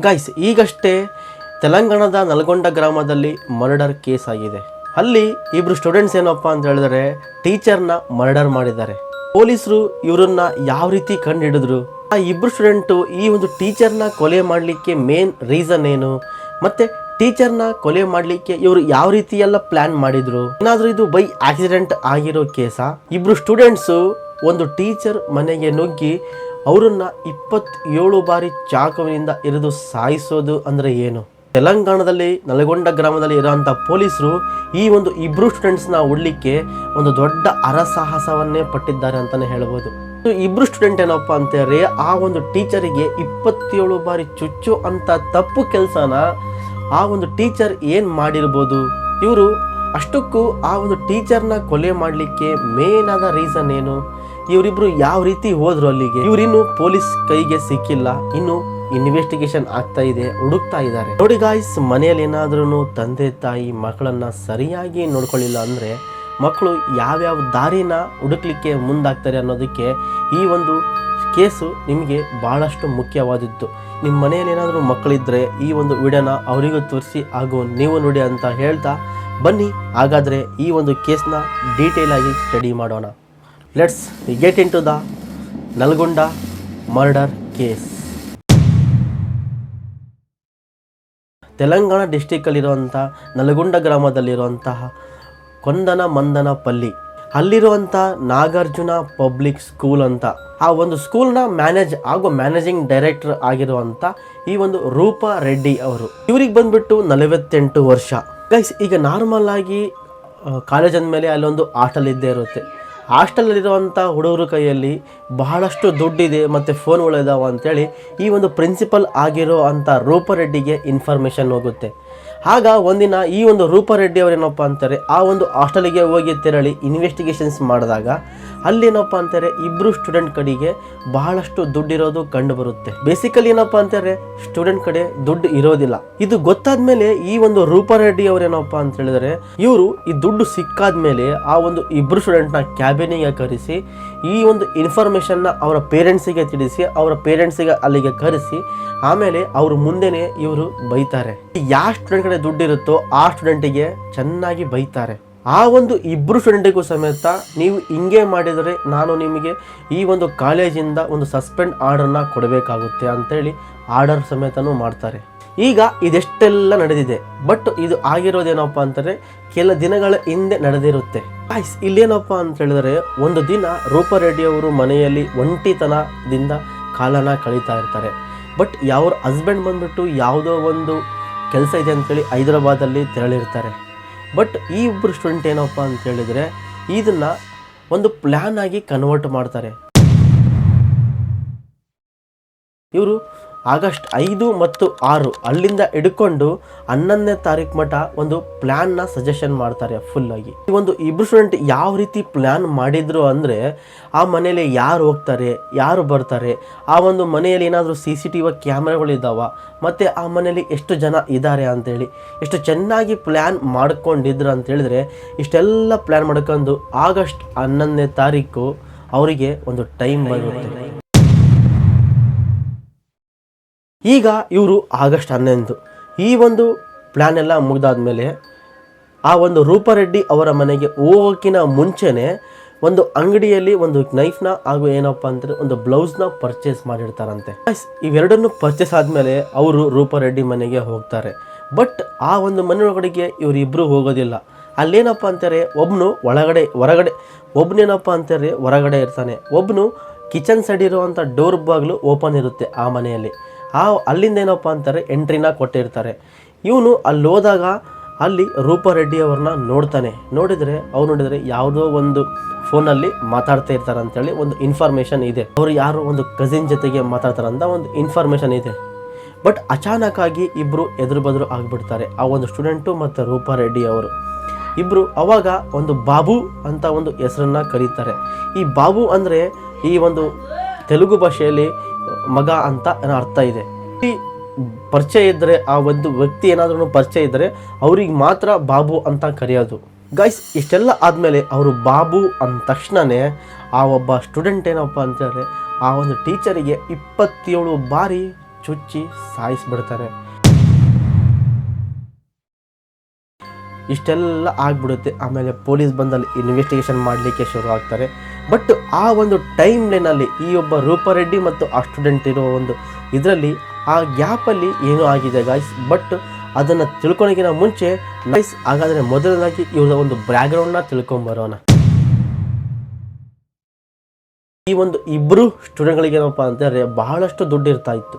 Guys, ಈಗಷ್ಟೇ ತೆಲಂಗಾಣದ ನಲ್ಗೊಂಡ ಗ್ರಾಮದಲ್ಲಿ ಮರ್ಡರ್ ಕೇಸ್ ಆಗಿದೆ. ಅಲ್ಲಿ ಇಬ್ರು ಸ್ಟೂಡೆಂಟ್ಸ್ ಏನಪ್ಪ ಅಂತ ಹೇಳಿದ್ರೆ ಟೀಚರ್ನ ಮರ್ಡರ್ ಮಾಡಿದ್ದಾರೆ. ಪೊಲೀಸರು ಇವರನ್ನ ಯಾವ ರೀತಿ ಕಂಡು ಹಿಡಿದ್ರು, ಆ ಇಬ್ರು ಸ್ಟೂಡೆಂಟು ಈ ಒಂದು ಟೀಚರ್ನ ಕೊಲೆ ಮಾಡಲಿಕ್ಕೆ ಮೇನ್ ರೀಸನ್ ಏನು, ಮತ್ತೆ ಟೀಚರ್ನ ಕೊಲೆ ಮಾಡಲಿಕ್ಕೆ ಇವರು ಯಾವ ರೀತಿ ಎಲ್ಲ ಪ್ಲಾನ್ ಮಾಡಿದ್ರು, ಏನಾದರೂ ಇದು ಬೈ ಆಕ್ಸಿಡೆಂಟ್ ಆಗಿರೋ ಕೇಸಾ? ಇಬ್ರು ಸ್ಟೂಡೆಂಟ್ಸು ಒಂದು ಟೀಚರ್ ಮನೆಗೆ ನುಗ್ಗಿ ಅವರನ್ನ 27 ಬಾರಿ ಚಾಕುವಿನಿಂದ ಇರಿದು ಸಾಯಿಸೋದು ಅಂದ್ರೆ ಏನು? ತೆಲಂಗಾಣದಲ್ಲಿ ನಲ್ಗೊಂಡ ಗ್ರಾಮದಲ್ಲಿ ಇರೋಂಥ ಪೊಲೀಸರು ಈ ಒಂದು ಇಬ್ರು ಸ್ಟೂಡೆಂಟ್ಸ್ನ ಹುಡ್ಲಿಕ್ಕೆ ಒಂದು ದೊಡ್ಡ ಅರಸಾಹಸವನ್ನೇ ಪಟ್ಟಿದ್ದಾರೆ ಅಂತಾನೆ ಹೇಳ್ಬೋದು. ಇಬ್ರು ಸ್ಟೂಡೆಂಟ್ ಏನಪ್ಪ ಅಂತಾರೆ, ಆ ಒಂದು ಟೀಚರಿಗೆ 27 ಬಾರಿ ಚುಚ್ಚು ಅಂತ ತಪ್ಪು ಕೆಲಸನ ಆ ಒಂದು ಟೀಚರ್ ಏನ್ ಮಾಡಿರ್ಬೋದು? ಇವರು ಅಷ್ಟಕ್ಕೂ ಆ ಒಂದು ಟೀಚರ್ನ ಕೊಲೆ ಮಾಡಲಿಕ್ಕೆ ಮೇನ್ ಆದ ರೀಸನ್ ಏನು? ಇವರಿಬ್ರು ಯಾವ ರೀತಿ ಹೋದ್ರು ಅಲ್ಲಿಗೆ? ಇವರಿನ್ನು ಪೊಲೀಸ್ ಕೈಗೆ ಸಿಕ್ಕಿಲ್ಲ, ಇನ್ನು ಇನ್ವೆಸ್ಟಿಗೇಷನ್ ಆಗ್ತಾ ಇದೆ, ಹುಡುಕ್ತಾ ಇದ್ದಾರೆ. ನೋಡಿ ಗಾಯ್ಸ್, ಮನೆಯಲ್ಲಿ ಏನಾದ್ರೂ ತಂದೆ ತಾಯಿ ಮಕ್ಕಳನ್ನ ಸರಿಯಾಗಿ ನೋಡ್ಕೊಳ್ಳಿಲ್ಲ ಅಂದ್ರೆ ಮಕ್ಕಳು ಯಾವ್ಯಾವ ದಾರಿನ ಹುಡುಕ್ಲಿಕ್ಕೆ ಮುಂದಾಗ್ತಾರೆ ಅನ್ನೋದಕ್ಕೆ ಈ ಒಂದು ಕೇಸು ನಿಮಗೆ ಬಹಳಷ್ಟು ಮುಖ್ಯವಾದದ್ದು. ನಿಮ್ಮ ಮನೆಯಲ್ಲಿ ಏನಾದರೂ ಮಕ್ಕಳಿದ್ರೆ ಈ ಒಂದು ವಿಡಿಯೋನ ಅವರಿಗೂ ತೋರಿಸಿ ಹಾಗೂ ನೀವು ನೋಡಿ ಅಂತ ಹೇಳ್ತಾ ಬನ್ನಿ, ಹಾಗಾದರೆ ಈ ಒಂದು ಕೇಸ್ನ ಡೀಟೇಲ್ ಆಗಿ ಸ್ಟಡಿ ಮಾಡೋಣ. Let's get into the Nalgonda murder case. Telangana ಡಿಸ್ಟಿಕ್ಕಲ್ಲಿರುವಂಥ ನಲ್ಗೊಂಡ ಗ್ರಾಮದಲ್ಲಿರುವಂತಹ ಕೊಂದನ ಮಂದನಪಲ್ಲಿ ಅಲ್ಲಿರುವಂಥ ನಾಗಾರ್ಜುನ ಪಬ್ಲಿಕ್ ಸ್ಕೂಲ್ ಅಂತ ಆ ಒಂದು ಸ್ಕೂಲ್ನ ಮ್ಯಾನೇಜಿಂಗ್ ಡೈರೆಕ್ಟರ್ ಆಗಿರುವಂಥ ಈ ಒಂದು ರೂಪಾ ರೆಡ್ಡಿ ಅವರು. ಇವ್ರಿಗೆ ಬಂದ್ಬಿಟ್ಟು 48 ವರ್ಷ. ಗೈಸ್, ಈಗ ನಾರ್ಮಲ್ ಆಗಿ ಕಾಲೇಜ್ ಅಂದಮೇಲೆ ಅಲ್ಲೊಂದು ಹಾಸ್ಟೆಲ್ ಇದ್ದೇ ಇರುತ್ತೆ. ಹಾಸ್ಟೆಲಲ್ಲಿರುವಂಥ ಹುಡುಗರ ಕೈಯಲ್ಲಿ ಬಹಳಷ್ಟು ದುಡ್ಡಿದೆ ಮತ್ತು ಫೋನ್ಗಳಿದಾವೆ ಅಂತೇಳಿ ಈ ಒಂದು ಪ್ರಿನ್ಸಿಪಲ್ ಆಗಿರೋ ಅಂಥ ರೂಪಾ ರೆಡ್ಡಿಗೆ ಇನ್ಫಾರ್ಮೇಷನ್ ಹೋಗುತ್ತೆ. ಆಗ ಒಂದಿನ ಈ ಒಂದು ರೂಪಾ ರೆಡ್ಡಿ ಅವರೇನಪ್ಪ ಅಂತಾರೆ, ಆ ಒಂದು ಹಾಸ್ಟೆಲಿಗೆ ಹೋಗಿ ತೆರಳಿ ಇನ್ವೆಸ್ಟಿಗೇಷನ್ಸ್ ಮಾಡಿದಾಗ ಅಲ್ಲೇನಪ್ಪ ಅಂತಾರೆ ಇಬ್ಬರು ಸ್ಟೂಡೆಂಟ್ ಕಡೆಗೆ ಬಹಳಷ್ಟು ದುಡ್ಡಿರೋದು ಕಂಡು ಬರುತ್ತೆ. ಬೇಸಿಕಲಿ ಏನಪ್ಪ ಅಂತಾರೆ ಸ್ಟೂಡೆಂಟ್ ಕಡೆ ದುಡ್ಡು ಇರೋದಿಲ್ಲ. ಇದು ಗೊತ್ತಾದ್ಮೇಲೆ ಈ ಒಂದು ರೂಪಾ ರೆಡ್ಡಿ ಅವರೇನಪ್ಪ ಅಂತ ಹೇಳಿದ್ರೆ ಇವರು ಈ ದುಡ್ಡು ಸಿಕ್ಕಾದ್ಮೇಲೆ ಆ ಒಂದು ಇಬ್ರು ಸ್ಟೂಡೆಂಟ್ನ ಕ್ಯಾಬಿನಿಗೆ ಕರೆಸಿ ಈ ಒಂದು ಇನ್ಫಾರ್ಮೇಶನ್ನ ಅವರ ಪೇರೆಂಟ್ಸಿಗೆ ತಿಳಿಸಿ ಅವರ ಪೇರೆಂಟ್ಸಿಗೆ ಅಲ್ಲಿಗೆ ಕರೆಸಿ ಆಮೇಲೆ ಅವ್ರ ಮುಂದೆನೆ ಇವರು ಬೈತಾರೆ. ಯಾವ ಸ್ಟೂಡೆಂಟ್ ಕಡೆ ದುಡ್ಡಿರುತ್ತೋ ಆ ಸ್ಟೂಡೆಂಟಿಗೆ ಚೆನ್ನಾಗಿ ಬೈತಾರೆ. ಆ ಒಂದು ಇಬ್ರು ಸ್ಟೂಡೆಂಟಿಗೂ ಸಮೇತ ನೀವು ಹಿಂಗೆ ಮಾಡಿದರೆ ನಾನು ನಿಮಗೆ ಈ ಒಂದು ಕಾಲೇಜಿಂದ ಒಂದು ಸಸ್ಪೆಂಡ್ ಆರ್ಡರ್ನ ಕೊಡಬೇಕಾಗುತ್ತೆ ಅಂತೇಳಿ ಆರ್ಡರ್ ಸಮೇತನೂ ಮಾಡ್ತಾರೆ. ಈಗ ಇದೆಷ್ಟೆಲ್ಲ ನಡೆದಿದೆ, ಬಟ್ ಇದು ಆಗಿರೋದೇನಪ್ಪ ಅಂತಾರೆ ಕೆಲ ದಿನಗಳ ಹಿಂದೆ ನಡೆದಿರುತ್ತೆ. ಇಲ್ಲೇನಪ್ಪ ಅಂತ ಹೇಳಿದ್ರೆ ಒಂದು ದಿನ ರೂಪಾ ರೆಡ್ಡಿ ಅವರು ಮನೆಯಲ್ಲಿ ಒಂಟಿತನದಿಂದ ಕಾಲನ ಕಳೀತಾ ಇರ್ತಾರೆ. ಬಟ್ ಅವ್ರ ಹಸ್ಬೆಂಡ್ ಬಂದ್ಬಿಟ್ಟು ಯಾವುದೋ ಒಂದು ಕೆಲಸ ಇದೆ ಅಂತೇಳಿ ಹೈದರಾಬಾದಲ್ಲಿ ತೆರಳಿರ್ತಾರೆ. ಬಟ್ ಈ ಇಬ್ಬರು ಸ್ಟೂಡೆಂಟ್ ಏನಪ್ಪ ಅಂತ ಹೇಳಿದರೆ ಇದನ್ನು ಒಂದು ಪ್ಲ್ಯಾನ್ ಆಗಿ ಕನ್ವರ್ಟ್ ಮಾಡ್ತಾರೆ. ಇವರು ಆಗಸ್ಟ್ 5 ಮತ್ತು 6 ಅಲ್ಲಿಂದ ಹಿಡ್ಕೊಂಡು 11ನೇ ತಾರೀಕು ಮಟ್ಟ ಒಂದು ಪ್ಲ್ಯಾನ್ನ ಸಜೆಷನ್ ಮಾಡ್ತಾರೆ ಫುಲ್ ಆಗಿ. ಈ ಒಂದು ಇಬ್ರು ಸ್ಟೂಡೆಂಟ್ ಯಾವ ರೀತಿ ಪ್ಲ್ಯಾನ್ ಮಾಡಿದ್ರು ಅಂದರೆ ಆ ಮನೆಯಲ್ಲಿ ಯಾರು ಹೋಗ್ತಾರೆ ಯಾರು ಬರ್ತಾರೆ, ಆ ಒಂದು ಮನೆಯಲ್ಲಿ ಏನಾದರೂ CCTV ಕ್ಯಾಮ್ರಾಗಳಿದ್ದಾವ, ಮತ್ತು ಆ ಮನೆಯಲ್ಲಿ ಎಷ್ಟು ಜನ ಇದ್ದಾರೆ ಅಂತೇಳಿ ಎಷ್ಟು ಚೆನ್ನಾಗಿ ಪ್ಲ್ಯಾನ್ ಮಾಡ್ಕೊಂಡಿದ್ರು ಅಂತ ಹೇಳಿದ್ರೆ ಇಷ್ಟೆಲ್ಲ ಪ್ಲ್ಯಾನ್ ಮಾಡ್ಕೊಂಡು ಆಗಸ್ಟ್ 11ನೇ ತಾರೀಕು ಅವರಿಗೆ ಒಂದು ಟೈಮ್ ಬರುತ್ತೆ. ಈಗ ಇವರು ಆಗಸ್ಟ್ 11 ಈ ಒಂದು ಪ್ಲ್ಯಾನ್ ಎಲ್ಲ ಮುಗ್ದಾದ್ಮೇಲೆ ಆ ಒಂದು ರೂಪಾ ರೆಡ್ಡಿ ಅವರ ಮನೆಗೆ ಹೋಗೋಕ್ಕಿಂತ ಮುಂಚೆನೇ ಒಂದು ಅಂಗಡಿಯಲ್ಲಿ ಒಂದು ನೈಫ್ನ ಹಾಗೂ ಏನಪ್ಪ ಅಂದರೆ ಒಂದು ಬ್ಲೌಸ್ನ ಪರ್ಚೇಸ್ ಮಾಡಿರ್ತಾರಂತೆ. ಇವೆರಡನ್ನು ಪರ್ಚೇಸ್ ಆದಮೇಲೆ ಅವರು ರೂಪಾ ರೆಡ್ಡಿ ಮನೆಗೆ ಹೋಗ್ತಾರೆ. ಬಟ್ ಆ ಒಂದು ಮನೆ ಒಳಗಡೆಗೆ ಇವರಿಬ್ಬರು ಹೋಗೋದಿಲ್ಲ. ಅಲ್ಲೇನಪ್ಪ ಅಂತಾರೆ ಒಬ್ಬನು ಒಬ್ಬನೇನಪ್ಪ ಅಂತಾರೆ ಹೊರಗಡೆ ಇರ್ತಾನೆ, ಒಬ್ಬನು ಕಿಚನ್ ಸೈಡ್ ಇರುವಂಥ ಡೋರ್ ಬಾಗಿಲು ಓಪನ್ ಇರುತ್ತೆ ಆ ಮನೆಯಲ್ಲಿ. ಅಲ್ಲಿಂದ ಏನಪ್ಪ ಅಂತಾರೆ ಎಂಟ್ರಿನ ಕೊಟ್ಟಿರ್ತಾರೆ. ಇವನು ಅಲ್ಲಿ ಹೋದಾಗ ಅಲ್ಲಿ ರೂಪಾ ರೆಡ್ಡಿ ಅವ್ರನ್ನ ನೋಡಿದರೆ ಯಾವುದೋ ಒಂದು ಫೋನಲ್ಲಿ ಮಾತಾಡ್ತಾ ಇರ್ತಾರೆ ಅಂತೇಳಿ ಒಂದು ಇನ್ಫಾರ್ಮೇಷನ್ ಇದೆ. ಅವರು ಯಾರೋ ಒಂದು ಕಸಿನ್ ಜೊತೆಗೆ ಮಾತಾಡ್ತಾರಂತ ಒಂದು ಇನ್ಫಾರ್ಮೇಷನ್ ಇದೆ. ಬಟ್ ಅಚಾನಕ್ ಆಗಿ ಇಬ್ಬರು ಎದುರು ಬದ್ರು ಆಗಿಬಿಡ್ತಾರೆ, ಆ ಒಂದು ಸ್ಟೂಡೆಂಟು ಮತ್ತು ರೂಪಾ ರೆಡ್ಡಿ ಅವರು ಇಬ್ಬರು. ಅವಾಗ ಒಂದು ಬಾಬು ಅಂತ ಒಂದು ಹೆಸರನ್ನ ಕರೀತಾರೆ. ಈ ಬಾಬು ಅಂದರೆ ಈ ಒಂದು ತೆಲುಗು ಭಾಷೆಯಲ್ಲಿ ಮಗ ಅಂತ ಅರ್ಥ ಇದೆ. ಈ ಪರಿಚಯ ಇದ್ದರೆ ಆ ಒಂದು ವ್ಯಕ್ತಿ ಏನಾದ್ರೂ ಪರಿಚಯ ಇದ್ದರೆ ಅವ್ರಿಗೆ ಮಾತ್ರ ಬಾಬು ಅಂತ ಕರೆಯೋದು. ಗೈಸ್, ಇಷ್ಟೆಲ್ಲ ಆದಮೇಲೆ ಅವರು ಬಾಬು ಅಂದ ತಕ್ಷಣವೇ ಆ ಒಬ್ಬ ಸ್ಟೂಡೆಂಟ್ ಏನಪ್ಪ ಅಂತಂದರೆ ಆ ಒಂದು ಟೀಚರಿಗೆ 27 ಬಾರಿ ಚುಚ್ಚಿ ಸಾಯಿಸ್ಬಿಡ್ತಾನೆ. ಇಷ್ಟೆಲ್ಲ ಆಗ್ಬಿಡುತ್ತೆ. ಆಮೇಲೆ ಪೊಲೀಸ್ ಬಂದಲ್ಲಿ ಇನ್ವೆಸ್ಟಿಗೇಷನ್ ಮಾಡಲಿಕ್ಕೆ ಶುರು ಆಗ್ತಾರೆ. ಬಟ್ ಆ ಒಂದು ಟೈಮ್ ಲೈನಲ್ಲಿ ಈ ಒಬ್ಬ ರೂಪಾರೆಡ್ಡಿ ಮತ್ತು ಆ ಸ್ಟೂಡೆಂಟ್ ಇರೋ ಒಂದು ಇದರಲ್ಲಿ ಆ ಗ್ಯಾಪಲ್ಲಿ ಏನೂ ಆಗಿದೆ ಗಾಯ್ಸ್. ಬಟ್ ಅದನ್ನು ತಿಳ್ಕೊಳಕ್ಕಿಂತ ಮುಂಚೆ ನೈಸ್ ಹಾಗಾದರೆ ಮೊದಲನೇದಾಗಿ ಇವರ ಒಂದು ಬ್ಯಾಕ್ಗ್ರೌಂಡ್ನ ತಿಳ್ಕೊಂಬರೋಣ. ಈ ಒಂದು ಇಬ್ಬರು ಸ್ಟೂಡೆಂಟ್ಗಳಿಗೆ ಏನಪ್ಪ ಅಂತಂದರೆ ಬಹಳಷ್ಟು ದುಡ್ಡು ಇರ್ತಾ ಇತ್ತು.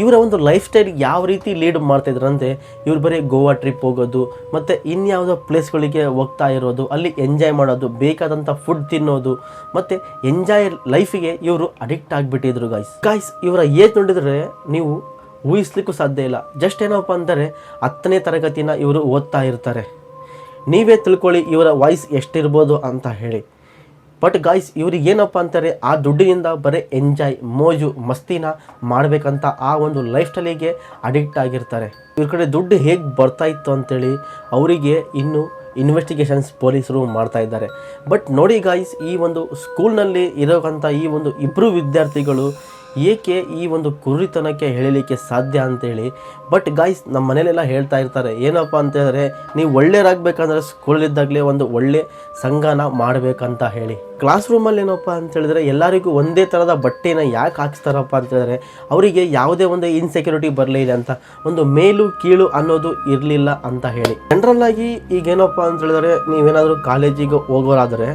ಇವರ ಒಂದು ಲೈಫ್ ಸ್ಟೈಲ್ ಯಾವ ರೀತಿ ಲೀಡ್ ಮಾಡ್ತಾಯಿದ್ರು ಅಂದರೆ ಇವ್ರು ಬರೀ ಗೋವಾ ಟ್ರಿಪ್ ಹೋಗೋದು ಮತ್ತು ಇನ್ಯಾವುದೋ ಪ್ಲೇಸ್ಗಳಿಗೆ ಹೋಗ್ತಾ ಇರೋದು, ಅಲ್ಲಿ ಎಂಜಾಯ್ ಮಾಡೋದು, ಬೇಕಾದಂಥ ಫುಡ್ ತಿನ್ನೋದು ಮತ್ತು ಎಂಜಾಯ್ ಲೈಫಿಗೆ ಇವರು ಅಡಿಕ್ಟ್ ಆಗಿಬಿಟ್ಟಿದ್ರು ಗಾಯ್ಸ್. ಇವರ ಏಜ್ ನೋಡಿದರೆ ನೀವು ಊಹಿಸ್ಲಿಕ್ಕೂ ಸಾಧ್ಯ ಇಲ್ಲ. ಜಸ್ಟ್ ಏನಪ್ಪ ಅಂದರೆ 10ನೇ ತರಗತಿನ ಇವರು ಓದ್ತಾ ಇರ್ತಾರೆ. ನೀವೇ ತಿಳ್ಕೊಳ್ಳಿ ಇವರ ವಾಯ್ಸ್ ಎಷ್ಟಿರ್ಬೋದು ಅಂತ ಹೇಳಿ. ಬಟ್ ಗಾಯ್ಸ್ ಇವ್ರಿಗೆ ಏನಪ್ಪ ಅಂತಾರೆ ಆ ದುಡ್ಡಿನಿಂದ ಬರೀ ಎಂಜಾಯ್ ಮೋಜು ಮಸ್ತಿನ ಮಾಡಬೇಕಂತ ಆ ಒಂದು ಲೈಫ್ ಸ್ಟೈಲಿಗೆ ಅಡಿಕ್ಟ್ ಆಗಿರ್ತಾರೆ. ಇವ್ರ ಕಡೆ ದುಡ್ಡು ಹೇಗೆ ಬರ್ತಾ ಇತ್ತು ಅಂತೇಳಿ ಅವರಿಗೆ ಇನ್ನು ಇನ್ವೆಸ್ಟಿಗೇಷನ್ಸ್ ಪೊಲೀಸರು ಮಾಡ್ತಾ ಇದ್ದಾರೆ. ಬಟ್ ನೋಡಿ ಗಾಯ್ಸ್, ಈ ಒಂದು ಸ್ಕೂಲ್ನಲ್ಲಿ ಇರೋವಂಥ ಈ ಒಂದು ಇಬ್ಬರು ವಿದ್ಯಾರ್ಥಿಗಳು ಏಕೆ ಈ ಒಂದು ಕುರಿತನಕ್ಕೆ ಹೇಳಲಿಕ್ಕೆ ಸಾಧ್ಯ ಅಂತೇಳಿ. ಬಟ್ ಗಾಯ್ಸ್ ನಮ್ಮ ಮನೇಲೆಲ್ಲ ಹೇಳ್ತಾ ಇರ್ತಾರೆ ಏನಪ್ಪ ಅಂತಂದರೆ ನೀವು ಒಳ್ಳೆಯರಾಗಬೇಕಂದ್ರೆ ಸ್ಕೂಲಲ್ಲಿದ್ದಾಗಲೇ ಒಂದು ಒಳ್ಳೆ ಸಂಘನ ಮಾಡಬೇಕಂತ ಹೇಳಿ. ಕ್ಲಾಸ್ ರೂಮಲ್ಲಿ ಏನಪ್ಪ ಅಂತ ಹೇಳಿದ್ರೆ ಎಲ್ಲರಿಗೂ ಒಂದೇ ಥರದ ಬಟ್ಟೆನ ಯಾಕೆ ಹಾಕ್ಸ್ತಾರಪ್ಪ ಅಂತ ಹೇಳಿದ್ರೆ ಅವರಿಗೆ ಯಾವುದೇ ಒಂದು ಇನ್ಸೆಕ್ಯೂರಿಟಿ ಬರಲೇ ಇಲ್ಲ ಅಂತ, ಒಂದು ಮೇಲು ಕೀಳು ಅನ್ನೋದು ಇರಲಿಲ್ಲ ಅಂತ ಹೇಳಿ. ಜನರಲ್ ಆಗಿ ಈಗೇನಪ್ಪ ಅಂತ ಹೇಳಿದ್ರೆ ನೀವೇನಾದರೂ ಕಾಲೇಜಿಗೆ ಹೋಗೋರಾದರೆ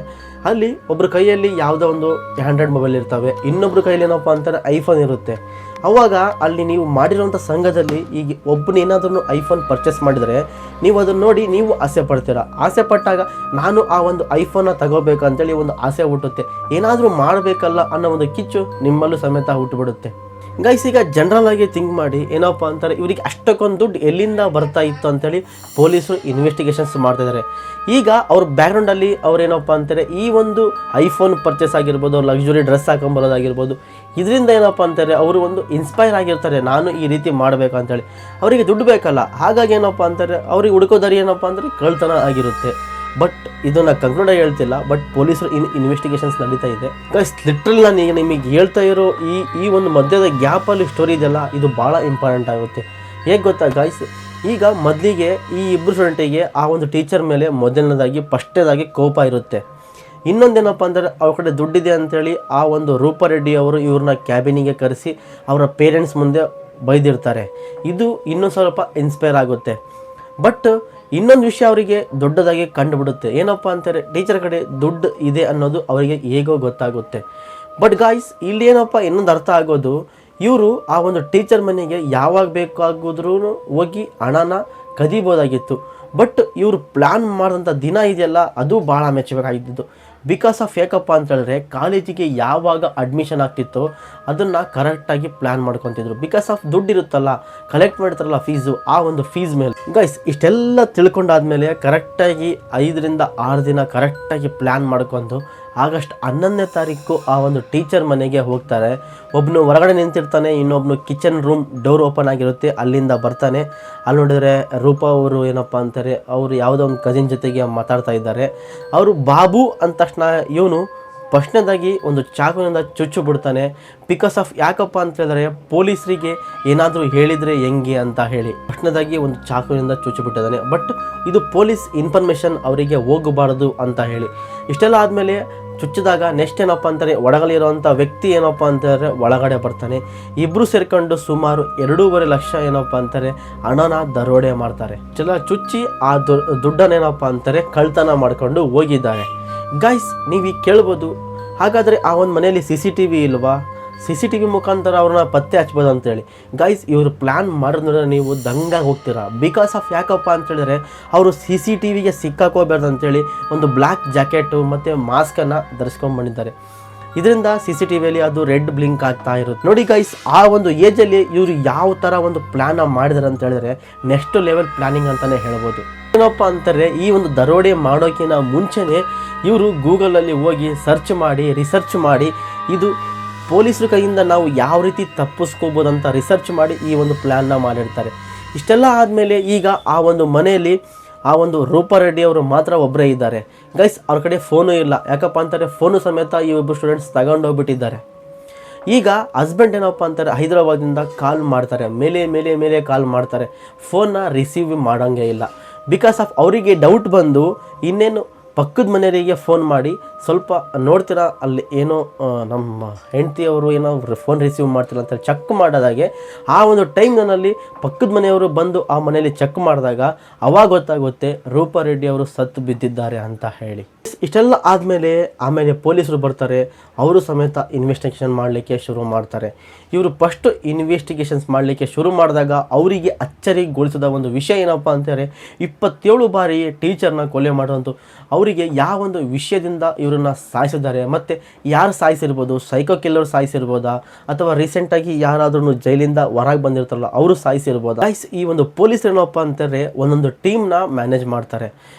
ಅಲ್ಲಿ ಒಬ್ಬರ ಕೈಯಲ್ಲಿ ಯಾವುದೋ ಒಂದು ಆ್ಯಂಡ್ರಾಯ್ಡ್ ಮೊಬೈಲ್ ಇರ್ತವೆ, ಇನ್ನೊಬ್ಬರ ಕೈಯಲ್ಲಿ ಏನಪ್ಪ ಅಂತಾರೆ ಐಫೋನ್ ಇರುತ್ತೆ. ಅವಾಗ ಅಲ್ಲಿ ನೀವು ಮಾಡಿರೋಂಥ ಸಂಘದಲ್ಲಿ ಈಗ ಒಬ್ಬನೇನಾದ್ರೂ ಐಫೋನ್ ಪರ್ಚೇಸ್ ಮಾಡಿದರೆ ನೀವು ಅದನ್ನು ನೋಡಿ ನೀವು ಆಸೆ ಪಡ್ತೀರ. ಆಸೆ ಪಟ್ಟಾಗ ನಾನು ಆ ಒಂದು ಐಫೋನ್ನ ತಗೋಬೇಕಂತೇಳಿ ಒಂದು ಆಸೆ ಹುಟ್ಟುತ್ತೆ. ಏನಾದರೂ ಮಾಡಬೇಕಲ್ಲ ಅನ್ನೋ ಒಂದು ಕಿಚ್ಚು ನಿಮ್ಮಲ್ಲೂ ಸಮೇತ ಹುಟ್ಟುಬಿಡುತ್ತೆ. ಗೈಸ್ ಈಗ ಜನರಲ್ ಆಗಿ ಥಿಂಕ್ ಮಾಡಿ ಏನಪ್ಪ ಅಂತಾರೆ ಇವರಿಗೆ ಅಷ್ಟಕ್ಕೊಂದು ದುಡ್ಡು ಎಲ್ಲಿಂದ ಬರ್ತಾ ಇತ್ತು ಅಂತೇಳಿ ಪೊಲೀಸರು ಇನ್ವೆಸ್ಟಿಗೇಷನ್ಸ್ ಮಾಡ್ತಾಯಿದ್ದಾರೆ. ಈಗ ಅವ್ರ ಬ್ಯಾಕ್ಗ್ರೌಂಡಲ್ಲಿ ಅವ್ರೇನಪ್ಪ ಅಂತಾರೆ ಈ ಒಂದು ಐಫೋನ್ ಪರ್ಚೇಸ್ ಆಗಿರ್ಬೋದು, ಲಕ್ಸುರಿ ಡ್ರೆಸ್ ಹಾಕೊಂಬರೋದಾಗಿರ್ಬೋದು, ಇದರಿಂದ ಏನಪ್ಪ ಅಂತಾರೆ ಅವರು ಒಂದು ಇನ್ಸ್ಪೈರ್ ಆಗಿರ್ತಾರೆ ನಾನು ಈ ರೀತಿ ಮಾಡಬೇಕಂತೇಳಿ. ಅವರಿಗೆ ದುಡ್ಡು ಬೇಕಲ್ಲ, ಹಾಗಾಗಿ ಏನಪ್ಪ ಅಂತಾರೆ ಅವ್ರಿಗೆ ಹುಡುಕೋದಾರಿ ಏನಪ್ಪ ಅಂದರೆ ಕಳ್ತನ ಆಗಿರುತ್ತೆ. ಬಟ್ ಇದನ್ನು ಕಂಕ್ಲೂಡಾಗಿ ಹೇಳ್ತಿಲ್ಲ, ಬಟ್ ಪೊಲೀಸರು ಇನ್ವೆಸ್ಟಿಗೇಷನ್ಸ್ ನಡೀತಾ ಇದೆ. ಲಿಟ್ರಲ್ ನಾನು ಈಗ ನಿಮಗೆ ಹೇಳ್ತಾ ಇರೋ ಈ ಒಂದು ಮಧ್ಯದ ಗ್ಯಾಪಲ್ಲಿ ಸ್ಟೋರಿ ಇದೆಯಲ್ಲ ಇದು ಭಾಳ ಇಂಪಾರ್ಟೆಂಟ್ ಆಗುತ್ತೆ. ಹೇಗೆ ಗೊತ್ತಾ ಗಾಯ್ಸ್, ಈಗ ಮೊದಲಿಗೆ ಈ ಇಬ್ಬರು ಸ್ಟೂಡೆಂಟಿಗೆ ಆ ಒಂದು ಟೀಚರ್ ಮೇಲೆ ಮೊದಲನೇದಾಗಿ ಫಸ್ಟೇದಾಗಿ ಕೋಪ ಇರುತ್ತೆ. ಇನ್ನೊಂದೇನಪ್ಪ ಅಂದರೆ ಅವ್ರ ಕಡೆ ದುಡ್ಡಿದೆ ಅಂಥೇಳಿ ಆ ಒಂದು ರೂಪಾರೆಡ್ಡಿ ಅವರು ಇವ್ರನ್ನ ಕ್ಯಾಬಿನಿಗೆ ಕರೆಸಿ ಅವರ ಪೇರೆಂಟ್ಸ್ ಮುಂದೆ ಬೈದಿರ್ತಾರೆ. ಇದು ಇನ್ನೂ ಸ್ವಲ್ಪ ಇನ್ಸ್ಪೈರ್ ಆಗುತ್ತೆ. ಬಟ್ ಇನ್ನೊಂದು ವಿಷಯ ಅವರಿಗೆ ದೊಡ್ಡದಾಗಿ ಕಂಡುಬಿಡುತ್ತೆ. ಏನಪ್ಪ ಅಂತಾರೆ ಟೀಚರ್ ಕಡೆ ದುಡ್ಡು ಇದೆ ಅನ್ನೋದು ಅವರಿಗೆ ಹೇಗೋ ಗೊತ್ತಾಗುತ್ತೆ. ಬಟ್ ಗಾಯ್ಸ್ ಇಲ್ಲಿ ಏನಪ್ಪ ಇನ್ನೊಂದು ಅರ್ಥ ಆಗೋದು, ಇವರು ಆ ಒಂದು ಟೀಚರ್ ಮನೆಗೆ ಯಾವಾಗ ಬೇಕಾಗಿದ್ರೂ ಹೋಗಿ ಹಣನ ಕದಿಬೋದಾಗಿತ್ತು. ಬಟ್ ಇವರು ಪ್ಲ್ಯಾನ್ ಮಾಡಿದಂಥ ದಿನ ಇದೆಯಲ್ಲ ಅದು ಭಾಳ ಮೆಚ್ಚಬೇಕಾಗಿದ್ದು. ಬಿಕಾಸ್ ಆಫ್ ಯಾಕಪ್ಪ ಅಂತ ಹೇಳಿದ್ರೆ ಕಾಲೇಜಿಗೆ ಯಾವಾಗ ಅಡ್ಮಿಷನ್ ಆಗ್ತಿತ್ತೋ ಅದನ್ನು ಕರೆಕ್ಟಾಗಿ ಪ್ಲ್ಯಾನ್ ಮಾಡ್ಕೊತಿದ್ರು. ಬಿಕಾಸ್ ಆಫ್ ದುಡ್ಡು ಇರುತ್ತಲ್ಲ, ಕಲೆಕ್ಟ್ ಮಾಡ್ತಾರಲ್ಲ ಫೀಸು, ಆ ಒಂದು ಫೀಸ್ ಮೇಲೆ. ಗೈಸ್ ಇಷ್ಟೆಲ್ಲ ತಿಳ್ಕೊಂಡಾದ್ಮೇಲೆ ಕರೆಕ್ಟಾಗಿ 5 ರಿಂದ 6 ದಿನ ಕರೆಕ್ಟಾಗಿ ಪ್ಲ್ಯಾನ್ ಮಾಡ್ಕೊಂಡು ಆಗಸ್ಟ್ 11ನೇ ತಾರೀಕು ಆ ಒಂದು ಟೀಚರ್ ಮನೆಗೆ ಹೋಗ್ತಾರೆ. ಒಬ್ಬನು ಹೊರಗಡೆ ನಿಂತಿರ್ತಾನೆ, ಇನ್ನೊಬ್ಬನು ಕಿಚನ್ ರೂಮ್ ಡೋರ್ ಓಪನ್ ಆಗಿರುತ್ತೆ, ಅಲ್ಲಿಂದ ಬರ್ತಾನೆ. ಅಲ್ಲಿ ನೋಡಿದ್ರೆ ರೂಪಾ ಅವರು ಏನಪ್ಪ ಅಂತಾರೆ ಅವರು ಯಾವುದೋ ಒಂದು ಕಸಿನ್ ಜೊತೆಗೆ ಮಾತಾಡ್ತಾ ಇದ್ದಾರೆ. ಅವರು ಬಾಬು ಅಂದ ತಕ್ಷಣ ಇವನು ಫಸ್ಟ್ನೇದಾಗಿ ಒಂದು ಚಾಕುವಿನಿಂದ ಚುಚ್ಚು ಬಿಡ್ತಾನೆ. ಬಿಕಾಸ್ ಆಫ್ ಯಾಕಪ್ಪ ಅಂತ ಹೇಳಿದ್ರೆ ಪೊಲೀಸರಿಗೆ ಏನಾದರೂ ಹೇಳಿದರೆ ಹೆಂಗೆ ಅಂತ ಹೇಳಿ ಫಸ್ಟ್ನೇದಾಗಿ ಒಂದು ಚಾಕುವಿನಿಂದ ಚುಚ್ಚು ಬಿಟ್ಟಿದ್ದಾನೆ. ಬಟ್ ಇದು ಪೊಲೀಸ್ ಇನ್ಫಾರ್ಮೇಷನ್ ಅವರಿಗೆ ಹೋಗಬಾರ್ದು ಅಂತ ಹೇಳಿ. ಇಷ್ಟೆಲ್ಲ ಆದಮೇಲೆ ಚುಚ್ಚಿದಾಗ ನೆಕ್ಸ್ಟ್ ಏನಪ್ಪ ಅಂತಾರೆ ಒಳಗಲಿರುವಂಥ ವ್ಯಕ್ತಿ ಏನಪ್ಪ ಅಂತಂದರೆ ಒಳಗಡೆ ಬರ್ತಾನೆ. ಇಬ್ಬರು ಸೇರ್ಕೊಂಡು ಸುಮಾರು 2.5 ಲಕ್ಷ ಏನಪ್ಪ ಅಂತಾರೆ ಹಣನ ದರೋಡೆ ಮಾಡ್ತಾರೆ. ಚುಚ್ಚಿ ಆ ದುಡ್ಡನ್ನೇನಪ್ಪ ಅಂತಾರೆ ಕಳ್ತನ ಮಾಡ್ಕೊಂಡು ಹೋಗಿದ್ದಾರೆ. ಗೈಸ್ ನೀವು ಈಗ ಕೇಳ್ಬೋದು ಹಾಗಾದರೆ ಆ ಒಂದು ಮನೆಯಲ್ಲಿ CCTV ಇಲ್ವಾ, CCTV ಮುಖಾಂತರ ಅವ್ರನ್ನ ಪತ್ತೆ ಹಚ್ಬೋದು ಅಂತೇಳಿ. ಗೈಸ್ ಇವರು ಪ್ಲ್ಯಾನ್ ಮಾಡಿದ್ರೆ ನೀವು ದಂಗಾಗಿ ಹೋಗ್ತೀರಾ. ಬಿಕಾಸ್ ಆಫ್ ಯಾಕಪ್ಪ ಅಂತೇಳಿದ್ರೆ ಅವರು CCTVಗೆ ಸಿಕ್ಕಾಕೋಬಾರ್ದು ಅಂತೇಳಿ ಒಂದು ಬ್ಲ್ಯಾಕ್ ಜಾಕೆಟು ಮತ್ತು ಮಾಸ್ಕನ್ನು ಧರಿಸ್ಕೊಂಡು ಬಂದಿದ್ದಾರೆ. ಇದರಿಂದ CCTVಯಲ್ಲಿ ಅದು ರೆಡ್ ಬ್ಲಿಂಕ್ ಆಗ್ತಾ ಇರುತ್ತೆ. ನೋಡಿ ಗೈಸ್ ಆ ಒಂದು ಏಜಲ್ಲಿ ಇವರು ಯಾವ ಥರ ಒಂದು ಪ್ಲ್ಯಾನ ಮಾಡಿದಾರೆ ಅಂತ ಹೇಳಿದ್ರೆ ನೆಕ್ಸ್ಟ್ ಲೆವೆಲ್ ಪ್ಲ್ಯಾನಿಂಗ್ ಅಂತಲೇ ಹೇಳ್ಬೋದು. ಏನಪ್ಪ ಅಂತಾರೆ ಈ ಒಂದು ದರೋಡೆ ಮಾಡೋಕ್ಕಿಂತ ಮುಂಚೆನೇ ಇವರು ಗೂಗಲಲ್ಲಿ ಹೋಗಿ ರಿಸರ್ಚ್ ಮಾಡಿ ಇದು ಪೊಲೀಸರ ಕೈಯಿಂದ ನಾವು ಯಾವ ರೀತಿ ತಪ್ಪಿಸ್ಕೋಬೋದು ಅಂತ ರಿಸರ್ಚ್ ಮಾಡಿ ಈ ಒಂದು ಪ್ಲ್ಯಾನ್ನ ಮಾಡಿರ್ತಾರೆ. ಇಷ್ಟೆಲ್ಲ ಆದಮೇಲೆ ಈಗ ಆ ಒಂದು ಮನೆಯಲ್ಲಿ ಆ ಒಂದು ರೂಪಾರೆಡ್ಡಿ ಅವರು ಮಾತ್ರ ಒಬ್ಬರೇ ಇದ್ದಾರೆ. ಗೈಸ್ ಅವ್ರ ಕಡೆ ಫೋನು ಇಲ್ಲ, ಯಾಕಪ್ಪ ಅಂತಾರೆ ಫೋನು ಸಮೇತ ಈ ಒಬ್ಬರು ಸ್ಟೂಡೆಂಟ್ಸ್ ತಗೊಂಡೋಗ್ಬಿಟ್ಟಿದ್ದಾರೆ. ಈಗ ಹಸ್ಬೆಂಡ್ ಏನಪ್ಪ ಅಂತಾರೆ ಹೈದರಾಬಾದಿಂದ ಕಾಲ್ ಮಾಡ್ತಾರೆ, ಮೇಲೆ ಕಾಲ್ ಮಾಡ್ತಾರೆ, ಫೋನ್ನ ರಿಸೀವ್ ಮಾಡೋಂಗೇ ಇಲ್ಲ. ಬಿಕಾಸ್ ಆಫ್ ಅವರಿಗೆ ಡೌಟ್ ಬಂದು ಇನ್ನೇನು ಪಕ್ಕದ ಮನೆಯವರಿಗೆ ಫೋನ್ ಮಾಡಿ ಸ್ವಲ್ಪ ನೋಡ್ತೀರಾ ಅಲ್ಲಿ ಏನೋ ನಮ್ಮ ಹೆಂಡತಿಯವರು ಏನೋ ಫೋನ್ ರಿಸೀವ್ ಮಾಡ್ತಿಲ್ಲ ಅಂತ ಚೆಕ್ ಮಾಡೋದಾಗೆ ಆ ಒಂದು ಟೈಮ್ನಲ್ಲಿ ಪಕ್ಕದ ಮನೆಯವರು ಬಂದು ಆ ಮನೆಯಲ್ಲಿ ಚೆಕ್ ಮಾಡಿದಾಗ ಅವಾಗ ಗೊತ್ತಾಗುತ್ತೆ ರೂಪಾರೆಡ್ಡಿ ಅವರು ಸತ್ತು ಬಿದ್ದಿದ್ದಾರೆ ಅಂತ ಹೇಳಿ. ಇಷ್ಟೆಲ್ಲ ಆಮೇಲೆ ಪೊಲೀಸರು ಬರ್ತಾರೆ, ಅವರು ಸಮೇತ ಇನ್ವೆಸ್ಟಿಗೇಷನ್ ಮಾಡಲಿಕ್ಕೆ ಶುರು ಮಾಡ್ತಾರೆ. ಇವರು ಫಸ್ಟ್ ಇನ್ವೆಸ್ಟಿಗೇಷನ್ಸ್ ಮಾಡಲಿಕ್ಕೆ ಶುರು ಮಾಡಿದಾಗ ಅವರಿಗೆ ಅಚ್ಚರಿಗೊಳಿಸಿದ ಒಂದು ವಿಷಯ ಏನಪ್ಪ ಅಂತಾರೆ, 27 ಬಾರಿ ಟೀಚರ್ನ ಕೊಲೆ ಮಾಡುವಂಥ ಅವರಿಗೆ ಯಾವ ಒಂದು ವಿಷಯದಿಂದ ಇವರನ್ನು ಸಾಯಿಸಿದ್ದಾರೆ, ಮತ್ತು ಯಾರು ಸಾಯಿಸಿರ್ಬೋದು, ಸೈಕೋ ಕಿಲ್ಲರ್ ಸಾಯಿಸಿರ್ಬೋದಾ ಅಥವಾ ರೀಸೆಂಟಾಗಿ ಯಾರಾದ್ರೂ ಜೈಲಿಂದ ಹೊರಗೆ ಬಂದಿರ್ತಾರಲ್ಲ ಅವರು ಸಾಯಿಸಿರ್ಬೋದಾ. ಈ ಒಂದು ಪೊಲೀಸರು ಏನಪ್ಪ ಅಂತಾರೆ ಒಂದೊಂದು ಟೀಮ್ನ ಮ್ಯಾನೇಜ್ ಮಾಡ್ತಾರೆ.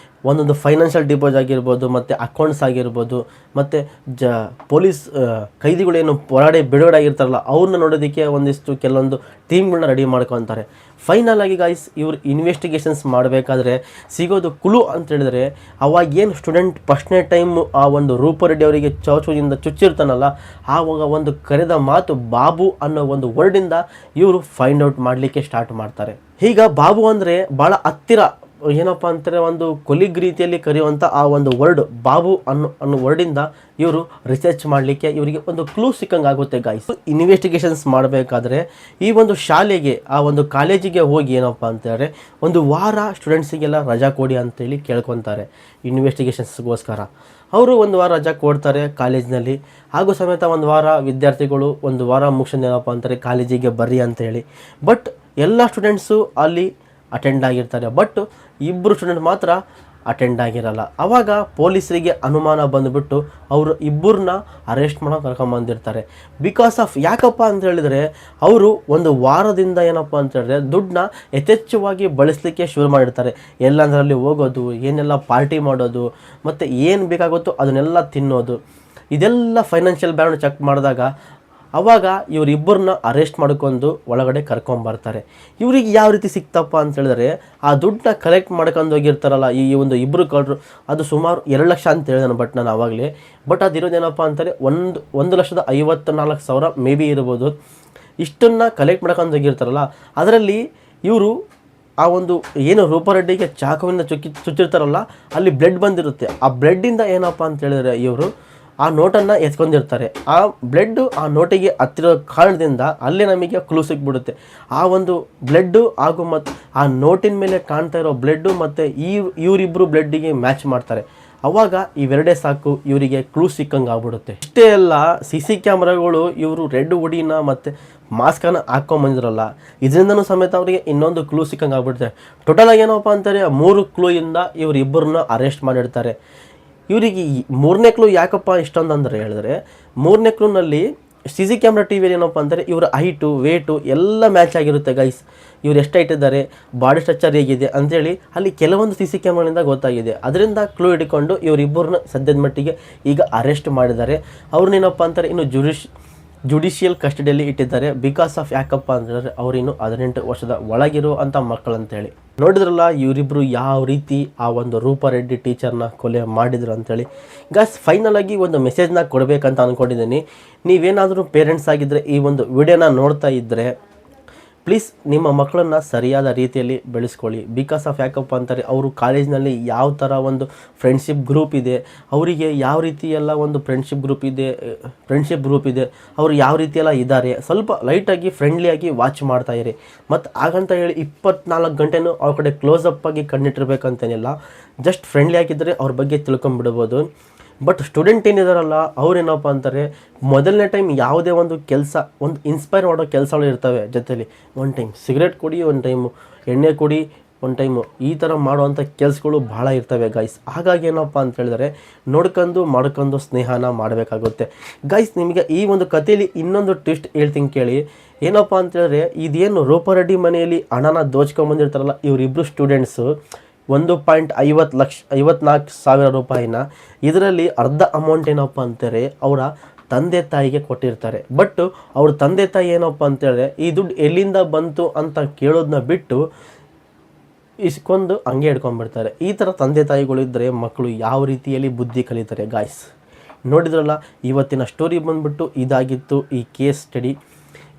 ಒಂದೊಂದು ಫೈನಾನ್ಷಿಯಲ್ ಡಿಪಾಸ್ ಆಗಿರ್ಬೋದು, ಮತ್ತು ಅಕೌಂಟ್ಸ್ ಆಗಿರ್ಬೋದು, ಮತ್ತು ಪೊಲೀಸ್ ಕೈದಿಗಳೇನು ಹೊರಗಡೆ ಬಿಡುಗಡೆ ಆಗಿರ್ತಾರಲ್ಲ ಅವ್ರನ್ನ ನೋಡೋದಕ್ಕೆ ಒಂದಿಷ್ಟು ಕೆಲವೊಂದು ಟೀಮ್ಗಳನ್ನ ರೆಡಿ ಮಾಡ್ಕೊತಾರೆ. ಫೈನಲ್ ಆಗಿ ಗಾಯ್ಸ್ ಇವರು ಇನ್ವೆಸ್ಟಿಗೇಷನ್ಸ್ ಮಾಡಬೇಕಾದ್ರೆ ಸಿಗೋದು ಕುಳು ಅಂತ ಹೇಳಿದ್ರೆ, ಅವಾಗೇನು ಸ್ಟೂಡೆಂಟ್ ಫಸ್ಟ್ನೇ ಟೈಮು ಆ ಒಂದು ರೂಪಾರೆಡ್ಡಿ ಅವರಿಗೆ ಚೌಚೂದಿಂದ ಚುಚ್ಚಿರ್ತಾನಲ್ಲ, ಆವಾಗ ಒಂದು ಕರೆದ ಮಾತು ಬಾಬು ಅನ್ನೋ ಒಂದು ವರ್ಡಿಂದ ಇವರು ಫೈಂಡ್ ಔಟ್ ಮಾಡಲಿಕ್ಕೆ ಸ್ಟಾರ್ಟ್ ಮಾಡ್ತಾರೆ. ಈಗ ಬಾಬು ಅಂದರೆ ಭಾಳ ಹತ್ತಿರ ಏನಪ್ಪ ಅಂತಾರೆ ಒಂದು ಕೊಲಿಗ್ ರೀತಿಯಲ್ಲಿ ಕರೆಯುವಂಥ ಆ ಒಂದು ವರ್ಡ್ ಬಾಬು ಅನ್ನೋ ವರ್ಡಿಂದ ಇವರು ರಿಸರ್ಚ್ ಮಾಡಲಿಕ್ಕೆ ಇವರಿಗೆ ಒಂದು ಕ್ಲೂ ಸಿಕ್ಕಂಗೆ ಆಗುತ್ತೆ ಗಾಯ್ಸ್. ಇನ್ವೆಸ್ಟಿಗೇಷನ್ಸ್ ಮಾಡಬೇಕಾದ್ರೆ ಈ ಒಂದು ಶಾಲೆಗೆ ಆ ಒಂದು ಕಾಲೇಜಿಗೆ ಹೋಗಿ ಏನಪ್ಪ ಅಂತಂದರೆ ಒಂದು ವಾರ ಸ್ಟೂಡೆಂಟ್ಸಿಗೆಲ್ಲ ರಜಾ ಕೊಡಿ ಅಂತೇಳಿ ಕೇಳ್ಕೊತಾರೆ ಇನ್ವೆಸ್ಟಿಗೇಷನ್ಸ್ಗೋಸ್ಕರ. ಅವರು ಒಂದು ವಾರ ರಜಾ ಕೊಡ್ತಾರೆ ಕಾಲೇಜಿನಲ್ಲಿ. ಹಾಗೂ ಸಮೇತ ಒಂದು ವಾರ ವಿದ್ಯಾರ್ಥಿಗಳು ಒಂದು ವಾರ ಮುಗಿಸ್ಕೊಂಡು ಏನಪ್ಪ ಅಂತಾರೆ ಕಾಲೇಜಿಗೆ ಬರ್ರಿ ಅಂತೇಳಿ. ಬಟ್ ಎಲ್ಲ ಸ್ಟೂಡೆಂಟ್ಸು ಅಲ್ಲಿ ಅಟೆಂಡ್ ಆಗಿರ್ತಾರೆ, ಬಟ್ 2 ಸ್ಟೂಡೆಂಟ್ ಮಾತ್ರ ಅಟೆಂಡ್ ಆಗಿರಲ್ಲ. ಆವಾಗ ಪೊಲೀಸರಿಗೆ ಅನುಮಾನ ಬಂದುಬಿಟ್ಟು ಅವರು 2ರನ್ನ ಅರೆಸ್ಟ್ ಮಾಡೋಕೆ ಕರ್ಕೊಂಬಂದಿರ್ತಾರೆ. ಬಿಕಾಸ್ ಆಫ್ ಯಾಕಪ್ಪ ಅಂತ ಹೇಳಿದರೆ ಅವರು ಒಂದು ವಾರದಿಂದ ಏನಪ್ಪ ಅಂತ ಹೇಳಿದ್ರೆ ದುಡ್ಡನ್ನ ಯಥೇಚ್ಛವಾಗಿ ಬಳಸಲಿಕ್ಕೆ ಶುರು ಮಾಡಿರ್ತಾರೆ. ಎಲ್ಲಂದರಲ್ಲಿ ಹೋಗೋದು, ಏನೆಲ್ಲ ಪಾರ್ಟಿ ಮಾಡೋದು, ಮತ್ತು ಏನು ಬೇಕಾಗುತ್ತೋ ಅದನ್ನೆಲ್ಲ ತಿನ್ನೋದು, ಇದೆಲ್ಲ ಫೈನಾನ್ಷಿಯಲ್ ಬ್ಯಾಲೆನ್ಸ್ ಚೆಕ್ ಮಾಡಿದಾಗ ಆವಾಗ ಇವರಿಬ್ಬರನ್ನ ಅರೆಸ್ಟ್ ಮಾಡ್ಕೊಂಡು ಒಳಗಡೆ ಕರ್ಕೊಂಬರ್ತಾರೆ. ಇವ್ರಿಗೆ ಯಾವ ರೀತಿ ಸಿಕ್ತಪ್ಪ ಅಂತ ಹೇಳಿದ್ರೆ ಆ ದುಡ್ಡನ್ನ ಕಲೆಕ್ಟ್ ಮಾಡ್ಕೊಂಡು ಹೋಗಿರ್ತಾರಲ್ಲ ಈ ಒಂದು 2 ಕಳ್ಳರು, ಅದು ಸುಮಾರು 2 ಲಕ್ಷ ಅಂತ ಹೇಳಿದಾನೆ ಬಟ್ ನಾನು ಆವಾಗಲೇ. ಬಟ್ ಅದಿರೋದೇನಪ್ಪ ಅಂತಾರೆ 1,54,000 ಮೇ ಬಿ ಇರ್ಬೋದು. ಇಷ್ಟನ್ನು ಕಲೆಕ್ಟ್ ಮಾಡ್ಕೊಂಡು ಹೋಗಿರ್ತಾರಲ್ಲ, ಅದರಲ್ಲಿ ಇವರು ಆ ಒಂದು ಏನು ರೂಪಾರೆಡ್ಡಿಗೆ ಚಾಕುವಿಂದ ಚುಚ್ಚಿರ್ತಾರಲ್ಲ ಅಲ್ಲಿ ಬ್ಲಡ್ ಬಂದಿರುತ್ತೆ. ಆ ಬ್ಲಡ್ಡಿಂದ ಏನಪ್ಪ ಅಂತ ಹೇಳಿದ್ರೆ ಇವರು ಆ ನೋಟನ್ನು ಎತ್ಕೊಂಡಿರ್ತಾರೆ. ಆ ಬ್ಲಡ್ಡು ಆ ನೋಟಿಗೆ ಹತ್ತಿರೋ ಕಾರಣದಿಂದ ಅಲ್ಲೇ ನಮಗೆ ಕ್ಲೂ ಸಿಕ್ಬಿಡುತ್ತೆ. ಆ ಒಂದು ಬ್ಲಡ್ಡು ಹಾಗೂ ಮತ್ತು ಆ ನೋಟಿನ ಮೇಲೆ ಕಾಣ್ತಾ ಇರೋ ಬ್ಲಡ್ಡು ಮತ್ತು ಇವರಿಬ್ಬರು ಬ್ಲಡ್ಡಿಗೆ ಮ್ಯಾಚ್ ಮಾಡ್ತಾರೆ. ಆವಾಗ ಇವೆರಡೇ ಸಾಕು ಇವರಿಗೆ ಕ್ಲೂ ಸಿಕ್ಕಂಗೆ ಆಗ್ಬಿಡುತ್ತೆ. ಇಷ್ಟೇ ಅಲ್ಲ, CC ಕ್ಯಾಮ್ರಾಗಳು ಇವರು ರೆಡ್ ಹುಡಿನ ಮತ್ತು ಮಾಸ್ಕನ್ನು ಹಾಕ್ಕೊಂಬಂದಿರಲ್ಲ, ಇದರಿಂದನೂ ಸಮೇತ ಅವರಿಗೆ ಇನ್ನೊಂದು ಕ್ಲೂ ಸಿಕ್ಕಂಗೆ ಆಗ್ಬಿಡುತ್ತೆ. ಟೋಟಲಾಗಿ ಏನಪ್ಪ ಅಂತಾರೆ 3 ಕ್ಲೂಯಿಂದ ಇವರಿಬ್ಬರನ್ನ ಅರೆಸ್ಟ್ ಮಾಡಿರ್ತಾರೆ. ಇವರಿಗೆ 3ನೇ ಕ್ಲೂ ಯಾಕಪ್ಪ ಇಷ್ಟೊಂದು ಅಂದರೆ ಹೇಳಿದ್ರೆ 3ನೇ ಕ್ಲೂನಲ್ಲಿ CC ಕ್ಯಾಮ್ರಾ ಟಿವಿಯಲ್ಲಿ ಏನಪ್ಪ ಅಂತಾರೆ ಇವರ ಹೈಟು ವೇಟು ಎಲ್ಲ ಮ್ಯಾಚ್ ಆಗಿರುತ್ತೆ ಗೈಸ್. ಇವ್ರು ಎಷ್ಟು ಹೈಟ್ ಇದ್ದಾರೆ, ಬಾಡಿ ಸ್ಟ್ರಕ್ಚರ್ ಹೇಗಿದೆ ಅಂತೇಳಿ ಅಲ್ಲಿ ಕೆಲವೊಂದು CC ಕ್ಯಾಮ್ರಾದಿಂದ ಗೊತ್ತಾಗಿದೆ. ಅದರಿಂದ ಕ್ಲೂ ಹಿಡ್ಕೊಂಡು ಇವರಿಬ್ಬರನ್ನ ಸದ್ಯದ ಮಟ್ಟಿಗೆ ಈಗ ಅರೆಸ್ಟ್ ಮಾಡಿದ್ದಾರೆ. ಅವ್ರನ್ನೇನಪ್ಪ ಅಂತಾರೆ ಇನ್ನು ಜುಡಿಷಿಯಲ್ ಕಸ್ಟಡಿಯಲ್ಲಿ ಇಟ್ಟಿದ್ದಾರೆ. ಬಿಕಾಸ್ ಆಫ್ ಯಾಕಪ್ಪ ಅಂತಂದರೆ ಅವರಿನ್ನು 18 ವರ್ಷದ ಒಳಗಿರೋ ಅಂಥ ಮಕ್ಕಳು ಅಂತೇಳಿ. ನೋಡಿದ್ರಲ್ಲ ಇವರಿಬ್ಬರು ಯಾವ ರೀತಿ ಆ ಒಂದು ರೂಪಾರೆಡ್ಡಿ ಟೀಚರ್ನ ಕೊಲೆ ಮಾಡಿದ್ರು ಅಂತೇಳಿ. ಗೈಸ್ ಫೈನಲ್ ಆಗಿ ಒಂದು ಮೆಸೇಜ್ನ ಕೊಡಬೇಕಂತ ಅಂದ್ಕೊಂಡಿದ್ದೀನಿ. ನೀವೇನಾದರೂ ಪೇರೆಂಟ್ಸ್ ಆಗಿದ್ದರೆ ಈ ಒಂದು ವಿಡಿಯೋನ ನೋಡ್ತಾ ಇದ್ದರೆ ಪ್ಲೀಸ್ ನಿಮ್ಮ ಮಕ್ಕಳನ್ನು ಸರಿಯಾದ ರೀತಿಯಲ್ಲಿ ಬೆಳೆಸ್ಕೊಳ್ಳಿ. ಬಿಕಾಸ್ ಆಫ್ ಯಾಕಪ್ಪ ಅಂತಾರೆ ಅವರು ಕಾಲೇಜಿನಲ್ಲಿ ಯಾವ ಥರ ಒಂದು ಫ್ರೆಂಡ್ಶಿಪ್ ಗ್ರೂಪ್ ಇದೆ, ಅವರಿಗೆ ಯಾವ ರೀತಿಯೆಲ್ಲ ಒಂದು ಫ್ರೆಂಡ್ಶಿಪ್ ಗ್ರೂಪ್ ಇದೆ, ಅವರು ಯಾವ ರೀತಿಯೆಲ್ಲ ಇದ್ದಾರೆ, ಸ್ವಲ್ಪ ಲೈಟಾಗಿ ಫ್ರೆಂಡ್ಲಿಯಾಗಿ ವಾಚ್ ಮಾಡ್ತಾಯಿರಿ. ಮತ್ತು ಹಾಗಂತ ಹೇಳಿ 24 ಗಂಟೆನೂ ಅವ್ರ ಕಡೆ ಕ್ಲೋಸಪ್ ಆಗಿ ಕಣ್ಣಿಟ್ಟಿರ್ಬೇಕಂತೇನಿಲ್ಲ. ಜಸ್ಟ್ ಫ್ರೆಂಡ್ಲಿ ಆಗಿದ್ದರೆ ಅವ್ರ ಬಗ್ಗೆ ತಿಳ್ಕೊಂಬಿಡ್ಬೋದು. ಬಟ್ ಸ್ಟೂಡೆಂಟ್ ಏನಿದಾರಲ್ಲ ಅವ್ರೇನಪ್ಪ ಅಂತಾರೆ ಮೊದಲನೇ ಟೈಮ್ ಯಾವುದೇ ಒಂದು ಕೆಲಸ ಒಂದು ಇನ್ಸ್ಪೈರ್ ಮಾಡೋ ಕೆಲಸಗಳು ಇರ್ತವೆ ಜೊತೆಲಿ. ಒಂದು ಟೈಮ್ ಸಿಗರೇಟ್ ಕುಡಿ, ಒಂದು ಟೈಮು ಎಣ್ಣೆ ಕುಡಿ, ಒಂದು ಟೈಮು ಈ ಥರ ಮಾಡುವಂಥ ಕೆಲಸಗಳು ಭಾಳ ಇರ್ತವೆ ಗೈಸ್. ಹಾಗಾಗಿ ಏನಪ್ಪ ಅಂತ ಹೇಳಿದ್ರೆ ಮಾಡ್ಕೊಂಡು ಸ್ನೇಹನ ಮಾಡಬೇಕಾಗುತ್ತೆ ಗೈಸ್. ನಿಮಗೆ ಈ ಒಂದು ಕಥೆಯಲ್ಲಿ ಇನ್ನೊಂದು ಟ್ವಿಸ್ಟ್ ಹೇಳ್ತೀನಿ ಕೇಳಿ. ಏನಪ್ಪ ಅಂತ ಹೇಳಿದ್ರೆ ಇದೇನು ರೂಪಾರೆಡ್ಡಿ ಮನೆಯಲ್ಲಿ ಹಣನ ದೋಚ್ಕೊಂಬಂದಿರ್ತಾರಲ್ಲ ಇವರಿಬ್ಬರು ಸ್ಟೂಡೆಂಟ್ಸು 1,54,000 ರೂಪಾಯಿನ ಇದರಲ್ಲಿ ಅರ್ಧ ಅಮೌಂಟ್ ಏನಪ್ಪ ಅಂತಾರೆ ಅವರ ತಂದೆ ತಾಯಿಗೆ ಕೊಟ್ಟಿರ್ತಾರೆ. ಬಟ್ ಅವ್ರ ತಂದೆ ತಾಯಿ ಏನಪ್ಪ ಅಂತೇಳಿದ್ರೆ ಈ ದುಡ್ಡು ಎಲ್ಲಿಂದ ಬಂತು ಅಂತ ಕೇಳೋದನ್ನ ಬಿಟ್ಟು ಇಸ್ಕೊಂಡು ಹಂಗೆ ಹಿಡ್ಕೊಂಡ್ಬಿಡ್ತಾರೆ. ಈ ಥರ ತಂದೆ ತಾಯಿಗಳಿದ್ದರೆ ಮಕ್ಕಳು ಯಾವ ರೀತಿಯಲ್ಲಿ ಬುದ್ಧಿ ಕಲಿತಾರೆ ಗಾಯ್ಸ್. ನೋಡಿದ್ರಲ್ಲ, ಇವತ್ತಿನ ಸ್ಟೋರಿ ಬಂದ್ಬಿಟ್ಟು ಇದಾಗಿತ್ತು ಈ ಕೇಸ್ ಸ್ಟಡಿ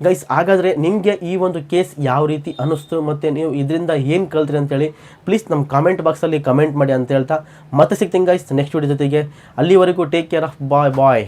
ಗೈಸ್. ಹಾಗಾದರೆ ನಿಮಗೆ ಈ ಒಂದು ಕೇಸ್ ಯಾವ ರೀತಿ ಅನ್ನಿಸ್ತು ಮತ್ತು ನೀವು ಇದರಿಂದ ಏನು ಕಲ್ತ್ರಿ ಅಂತೇಳಿ ಪ್ಲೀಸ್ ನಮ್ಮ ಕಾಮೆಂಟ್ ಬಾಕ್ಸಲ್ಲಿ ಕಮೆಂಟ್ ಮಾಡಿ ಅಂತ ಹೇಳ್ತಾ ಮತ್ತೆ ಸಿಗ್ತೀನಿ ಗೈಸ್ ನೆಕ್ಸ್ಟ್ ವಿಡಿಯೋ ಜೊತೆಗೆ. ಅಲ್ಲಿವರೆಗೂ take care of bye bye.